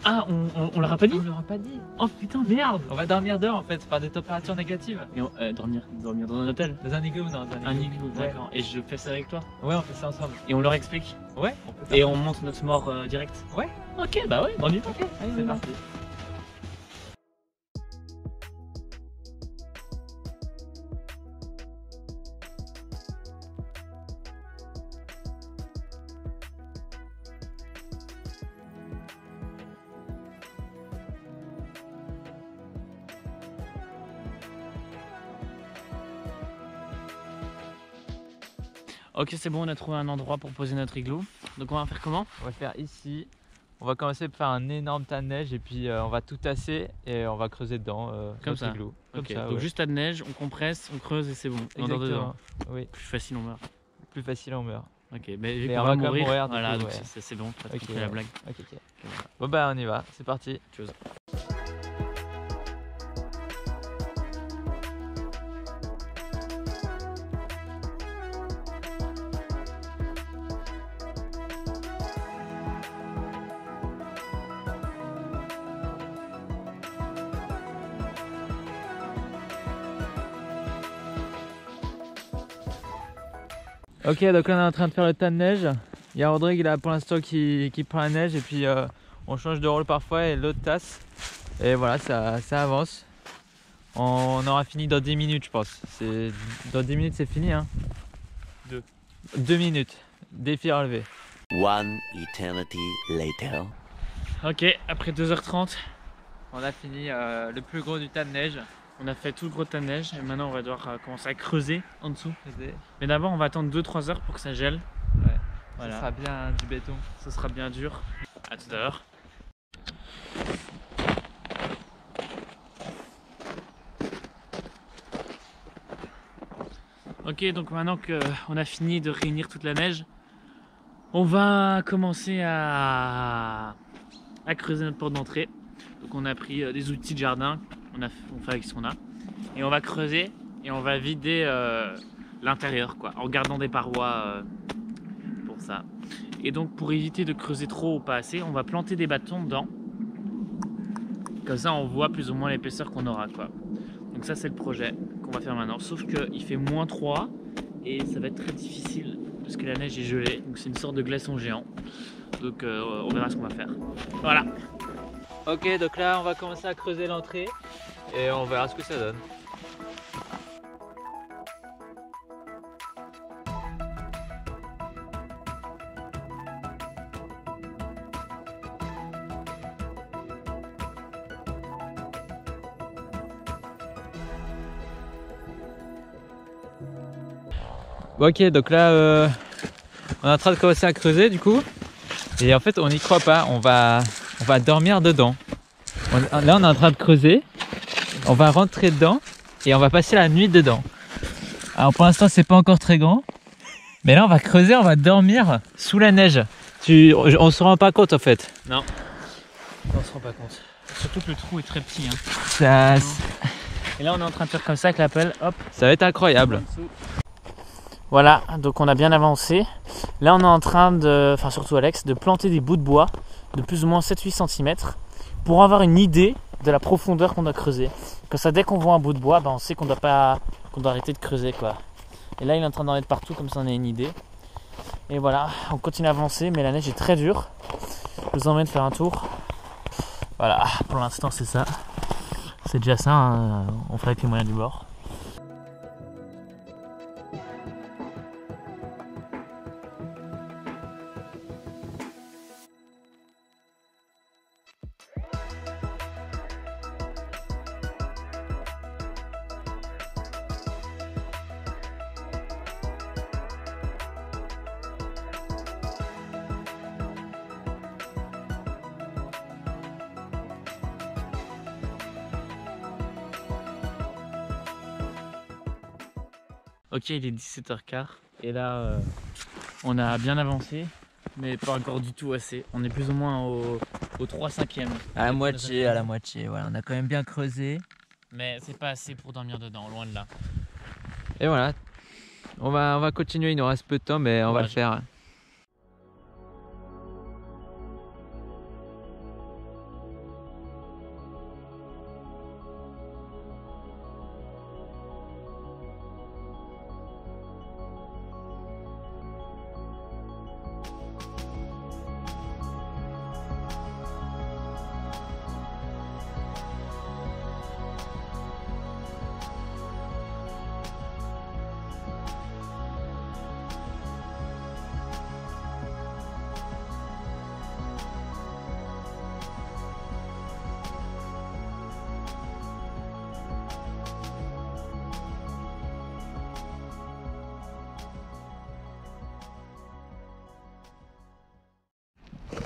Ah, on leur a pas dit? On leur a pas dit. Oh putain, merde! On va dormir dehors en fait, faire des températures négatives. Et dormir dans un hôtel? Dans un igloo, non, Un igloo, d'accord. Et je fais ça avec toi? Ouais, on fait ça ensemble. Et on leur explique? Ouais, on peut faire Et ça. on monte notre mort direct? Ouais. Ok, bah ouais, on y va. Ok, allez, c'est parti. Ok, c'est bon, on a trouvé un endroit pour poser notre igloo. Donc on va faire comment? On va le faire ici. On va commencer par faire un énorme tas de neige et puis on va tout tasser et on va creuser dedans Comme notre ça. igloo. Ok, ça, donc ouais. juste tas de neige, on compresse, on creuse et c'est bon. On dort dedans. Exactement. Oui, Plus facile, on meurt. plus facile on meurt. Ok, mais vu Mais qu'on on va va quand même mourir, mourir, du voilà, coup, donc ouais. c'est bon, t'as Ok, compris la blague. Ok. Bon bah on y va, c'est parti. Chose. Ok, donc là on est en train de faire le tas de neige. Il y a Rodrigue là pour l'instant qui prend la neige et puis on change de rôle parfois et l'autre tasse. Et voilà, ça avance. On aura fini dans 10 minutes je pense. Dans 10 minutes c'est fini hein. 2 minutes. Défi relevé. One eternity later. Ok, après 2h30, On a fini le plus gros du tas de neige. on a fait tout le gros tas de neige et maintenant on va devoir commencer à creuser en dessous. Mais d'abord on va attendre 2-3 heures pour que ça gèle. Ouais. Voilà. Ça sera bien du béton. Ça sera bien dur. À tout à l'heure. Ok, donc maintenant qu'on a fini de réunir toute la neige, on va commencer à creuser notre porte d'entrée. Donc on a pris des outils de jardin, on fait avec ce qu'on a. Et on va creuser et on va vider l'intérieur quoi, en gardant des parois pour ça. Et donc pour éviter de creuser trop ou pas assez, on va planter des bâtons dedans. Comme ça on voit plus ou moins l'épaisseur qu'on aura quoi. Donc ça c'est le projet qu'on va faire maintenant. Sauf qu'il fait -3 et ça va être très difficile parce que la neige est gelée. Donc c'est une sorte de glaçon géant. Donc on verra ce qu'on va faire. Voilà. Ok, donc là on va commencer à creuser l'entrée et on verra ce que ça donne. Bon, ok, donc là on est en train de commencer à creuser du coup et en fait on n'y croit pas, on va dormir dedans. Là on est en train de creuser, on va rentrer dedans et on va passer la nuit dedans. Alors pour l'instant c'est pas encore très grand, mais là on va creuser, on va dormir sous la neige. On se rend pas compte en fait. Non, on se rend pas compte. Surtout que le trou est très petit. Hein. Ça Et là on est en train de faire comme ça avec la pelle, hop. va être incroyable. Voilà, donc on a bien avancé. Là on est en train de, enfin surtout Alex, de planter des bouts de bois de plus ou moins 7-8 cm pour avoir une idée de la profondeur qu'on doit creuser. Comme ça dès qu'on voit un bout de bois, on sait qu'on doit arrêter de creuser quoi. Et là il est en train d'en mettre partout comme ça on a une idée. Et voilà, on continue à avancer mais la neige est très dure. Je vous emmène faire un tour. Voilà, pour l'instant c'est ça. C'est déjà ça, hein. On fera avec les moyens du bord. Ok, il est 17h15 et là on a bien avancé mais pas encore du tout assez. On est plus ou moins au 3/5e. À la moitié, voilà, on a quand même bien creusé. Mais c'est pas assez pour dormir dedans, loin de là. Et voilà, on va continuer, il nous reste peu de temps mais on va le faire.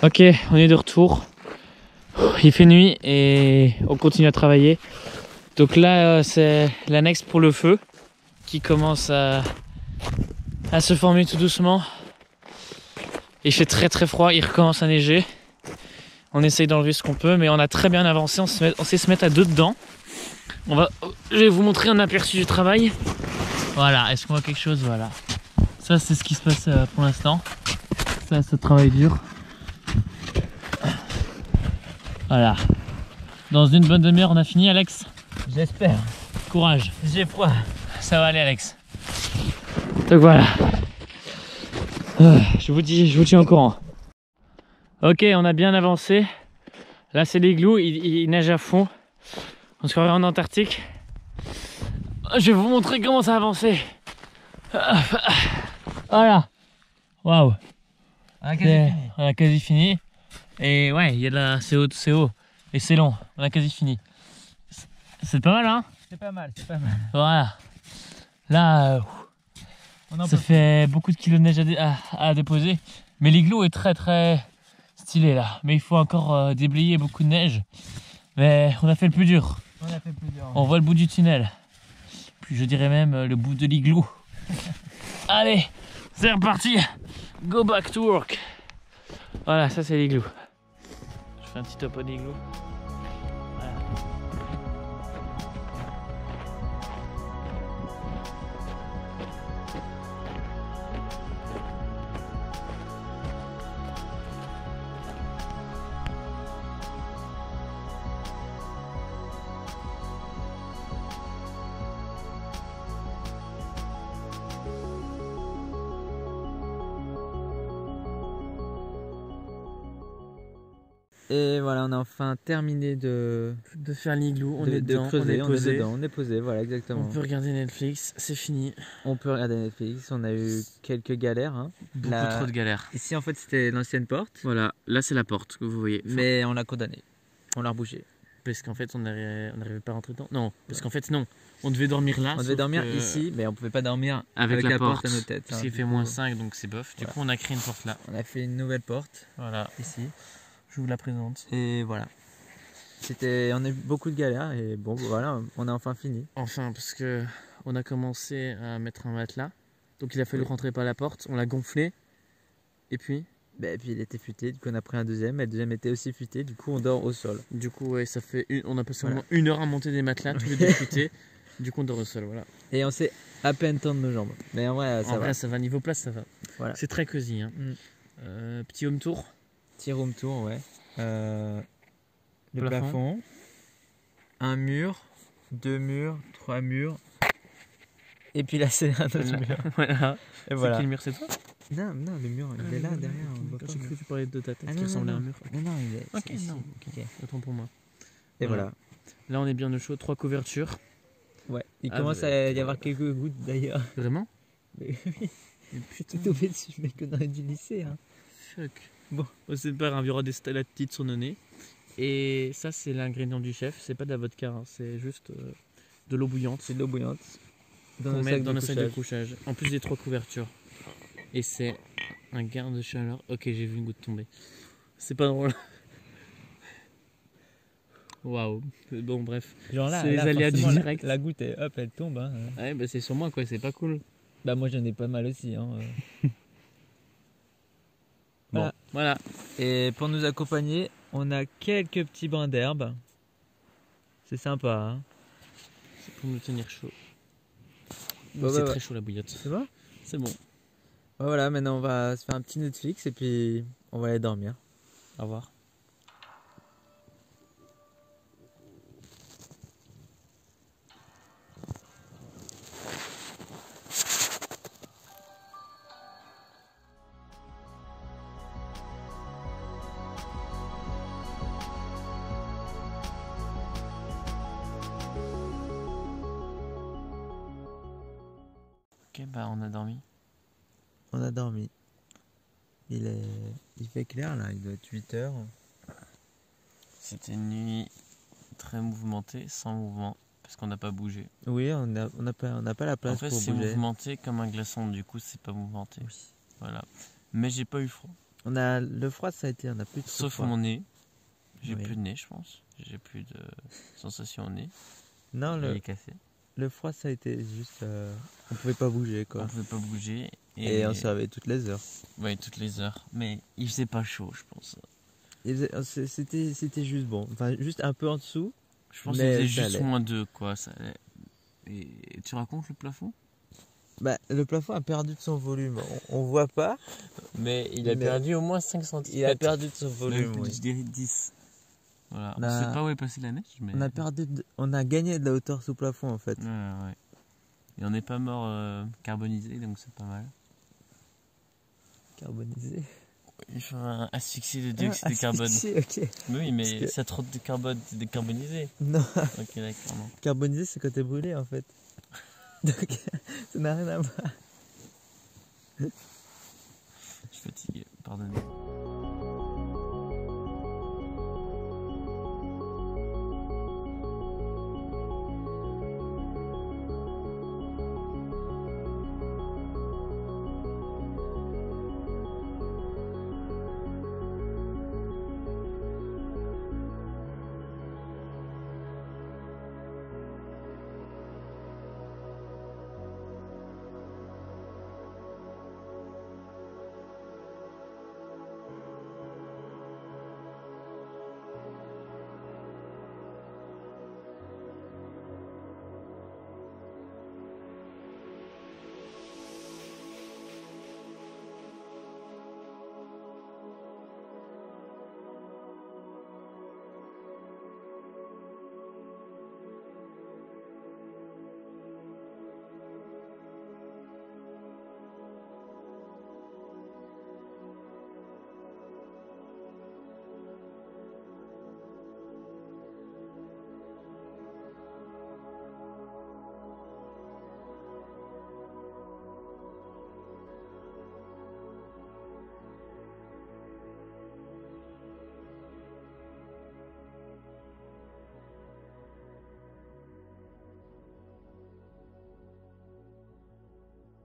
Ok, on est de retour. Il fait nuit et on continue à travailler. Donc là, c'est l'annexe pour le feu qui commence à se former tout doucement. Il fait très très froid, il recommence à neiger. On essaye d'enlever ce qu'on peut, mais on a très bien avancé. On sait se mettre à deux dedans. Je vais vous montrer un aperçu du travail. Voilà, est-ce qu'on voit quelque chose? Voilà. Ça, c'est ce qui se passe pour l'instant. Ça, ce travail dur. Voilà. Dans une bonne demi-heure, on a fini, Alex? J'espère. Courage. J'ai froid. Ça va aller, Alex. Donc voilà. Je vous tiens au courant. Ok, on a bien avancé. Là, c'est l'igloo, il neige à fond. On se croirait en Antarctique. Je vais vous montrer comment ça a avancé. Voilà. Waouh. On a quasi fini. Et ouais, il y a de la... c'est haut. Et c'est long. On a quasi fini. C'est pas mal, hein? C'est pas mal, c'est pas mal. Voilà. Là, ça fait beaucoup de kilos de neige à déposer. Mais l'igloo est très très stylé là. Mais il faut encore déblayer beaucoup de neige. Mais on a fait le plus dur. On voit le bout du tunnel. Puis je dirais même le bout de l'igloo. Allez, c'est reparti. Go back to work. Voilà, ça c'est l'igloo. Je fais un petit topo de l'igloo. Voilà. Et voilà, on a enfin terminé de faire l'igloo, on est dedans, creuser, on est posé, voilà exactement. On peut regarder Netflix, c'est fini. On peut regarder Netflix, on a eu quelques galères. Hein. Beaucoup trop de galères. Ici en fait c'était l'ancienne porte. Voilà, là c'est la porte que vous voyez. Mais on l'a condamné, on l'a rebougé. Parce qu'en fait on n'arrivait pas à rentrer dedans. Non, parce qu'en fait non, on devait dormir là. On devait dormir ici, mais on pouvait pas dormir avec la porte à nos têtes. Parce qu'il fait -5 donc c'est bof. Du coup on a créé une porte là. On a fait une nouvelle porte. Voilà. Ici. Je vous la présente. Et voilà. On a eu beaucoup de galères et bon voilà, on a enfin fini. Enfin parce que on a commencé à mettre un matelas. Donc il a fallu rentrer par la porte, on l'a gonflé. Et puis puis il était futé, du coup on a pris un deuxième, et le deuxième était aussi futé, du coup on dort au sol. Du coup ouais, ça fait on a passé au moins 1 heure à monter des matelas, tous les deux futés. Du coup on dort au sol, voilà. Et on s'est à peine tendre nos jambes. Mais en vrai ça va. En vrai ça va, niveau place ça va. Voilà. C'est très cosy. Hein. Petit home tour. Petit room tour, ouais. Le plafond. Un mur, 2 murs, 3 murs. Et puis là c'est un autre mur. Voilà. Et voilà. C'est qui le mur, c'est toi? Non, le mur il est là derrière. J'ai cru que tu parlais de ta tête qui non, ressemblait à un mur. Non, il est. Ok, non. Ok. Autant pour moi. Et voilà. Là on est bien au chaud, 3 couvertures. Ouais. Il commence à y avoir quelques gouttes d'ailleurs. Vraiment? Mais oui. Mais putain. T'es tombé dessus, mec, on aurait dû lycée. Hein. Fuck. Bon, c'est pas grave, il y aura des stalactites sur nos nez. Et ça, c'est l'ingrédient du chef. C'est pas de la vodka, hein. C'est juste de l'eau bouillante. C'est de l'eau bouillante. Qu'on met dans nos sacs de couchage. En plus des 3 couvertures. Et c'est un garde-chaleur. Ok, j'ai vu une goutte tomber. C'est pas drôle. Waouh. Bon, bref. Genre là, c'est les aléas du direct. La goutte, hop, elle tombe. Hein. Ouais, bah c'est sur moi, quoi. C'est pas cool. Bah, moi, j'en ai pas mal aussi. Hein. Bon, voilà. Et pour nous accompagner, on a quelques petits brins d'herbe. C'est sympa. Hein. C'est pour nous tenir chaud. Bon, c'est très chaud la bouillotte. C'est bon? C'est bon. Voilà, maintenant on va se faire un petit Netflix et puis on va aller dormir. Au revoir. Ok, bah on a dormi. On a dormi. Il fait clair là, il doit être 8 heures. C'était une nuit très mouvementée, sans mouvement, parce qu'on n'a pas bougé. Oui, on n'a pas la place pour bouger. C'est mouvementé comme un glaçon, du coup c'est pas mouvementé. Oui. Voilà. Mais j'ai pas eu froid. On a le froid, ça a été, on a plus de Sauf froid. mon nez. J'ai Oui. plus de nez, je pense. J'ai plus de sensation au nez. Non, Il est cassé. le froid, ça a été juste, on pouvait pas bouger On quoi. pouvait pas bouger. Et on se réveillait toutes les heures. Ouais, toutes les heures. Mais il faisait pas chaud, je pense. C'était juste bon, enfin juste un peu en dessous. Je pense qu'il Mais faisait ça juste allait. moins 2, quoi. Ça allait. Et tu racontes le plafond? Bah, le plafond a perdu de son volume. On voit pas. Mais il a perdu au moins 5 cm. Il a perdu de son volume. Oui. Je dirais 10. Voilà. On On a- sait pas où est passée la neige, mais. On a gagné de la hauteur sous plafond en fait. Ouais, ouais. Et on n'est pas mort carbonisé, donc c'est pas mal. Carbonisé. Il faut un asphyxie de dioxyde de Ah, carbone. asphyxié, ok. Oui, mais Parce que- ça trop de carbone, c'est décarbonisé. Non, Ok, d'accord, non. carbonisé c'est quand t'es brûlé en fait. Donc, ça n'a rien à voir. Je suis fatigué, pardonnez.